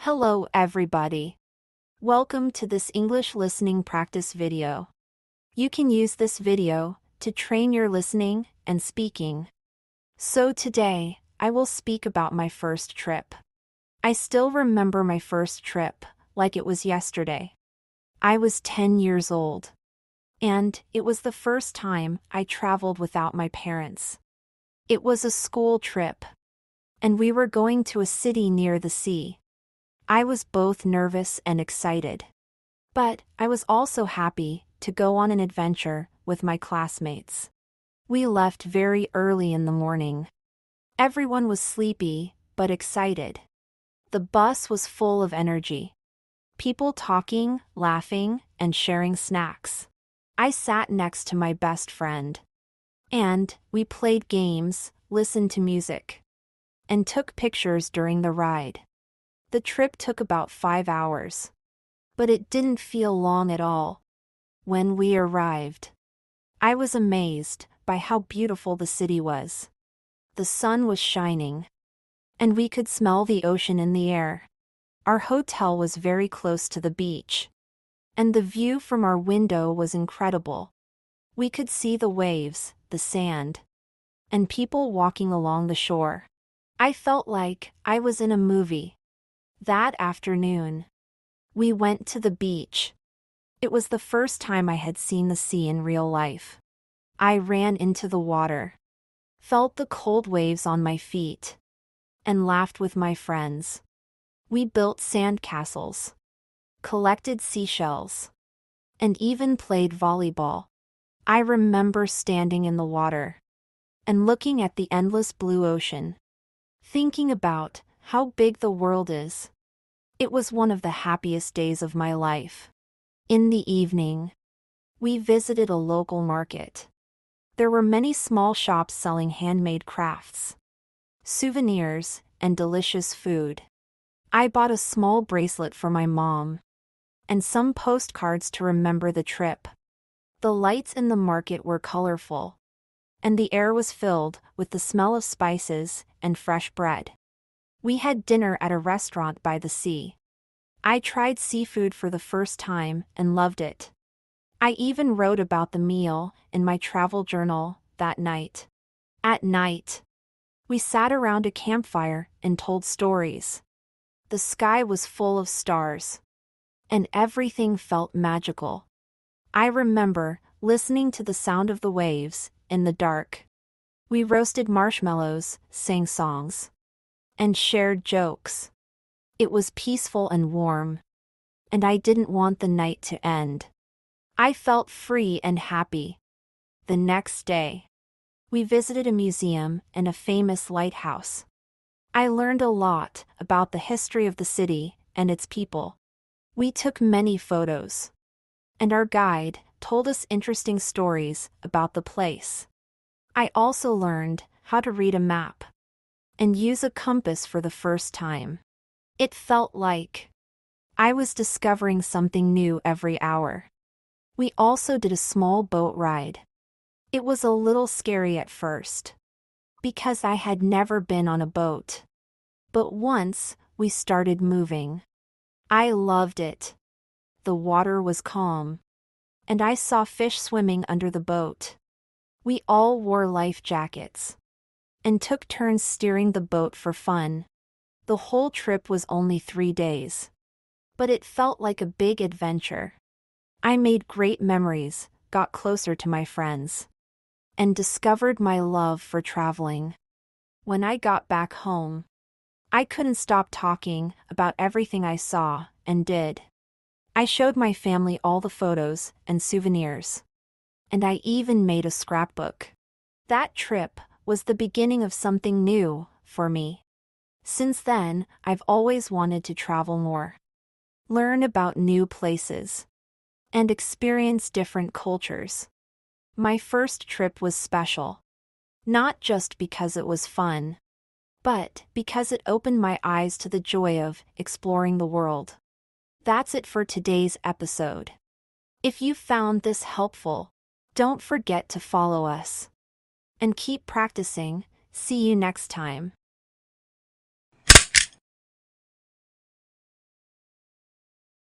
Hello everybody. Welcome to this English listening practice video. You can use this video to train your listening and speaking. So today, I will speak about my first trip. I still remember my first trip, like it was yesterday. I was 10 years old. And it was the first time I traveled without my parents. It was a school trip. And we were going to a city near the sea. I was both nervous and excited. But I was also happy to go on an adventure with my classmates. We left very early in the morning. Everyone was sleepy, but excited. The bus was full of energy. People talking, laughing, and sharing snacks. I sat next to my best friend. And we played games, listened to music, and took pictures during the ride. The trip took about 5 hours. But it didn't feel long at all. When we arrived, I was amazed by how beautiful the city was. The sun was shining, and we could smell the ocean in the air. Our hotel was very close to the beach, and the view from our window was incredible. We could see the waves, the sand, and people walking along the shore. I felt like I was in a movie. That afternoon, we went to the beach. It was the first time I had seen the sea in real life. I ran into the water, felt the cold waves on my feet, and laughed with my friends. We built sand castles, collected seashells, and even played volleyball. I remember standing in the water and looking at the endless blue ocean, thinking about how big the world is. It was one of the happiest days of my life. In the evening, we visited a local market. There were many small shops selling handmade crafts, souvenirs, and delicious food. I bought a small bracelet for my mom, and some postcards to remember the trip. The lights in the market were colorful, and the air was filled with the smell of spices and fresh bread. We had dinner at a restaurant by the sea. I tried seafood for the first time and loved it. I even wrote about the meal in my travel journal that night. At night, we sat around a campfire and told stories. The sky was full of stars, and everything felt magical. I remember listening to the sound of the waves in the dark. We roasted marshmallows, sang songs, and shared jokes. It was peaceful and warm, and I didn't want the night to end. I felt free and happy. The next day, we visited a museum and a famous lighthouse. I learned a lot about the history of the city and its people. We took many photos, and our guide told us interesting stories about the place. I also learned how to read a map and use a compass for the first time. It felt like I was discovering something new every hour. We also did a small boat ride. It was a little scary at first, because I had never been on a boat. But once we started moving, I loved it. The water was calm, and I saw fish swimming under the boat. We all wore life jackets and took turns steering the boat for fun. The whole trip was only 3 days, but it felt like a big adventure. I made great memories, got closer to my friends, and discovered my love for traveling. When I got back home, I couldn't stop talking about everything I saw and did. I showed my family all the photos and souvenirs, and I even made a scrapbook. That trip was the beginning of something new for me. Since then, I've always wanted to travel more, learn about new places, and experience different cultures. My first trip was special, not just because it was fun, but because it opened my eyes to the joy of exploring the world. That's it for today's episode. If you found this helpful, don't forget to follow us and keep practicing. See you next time.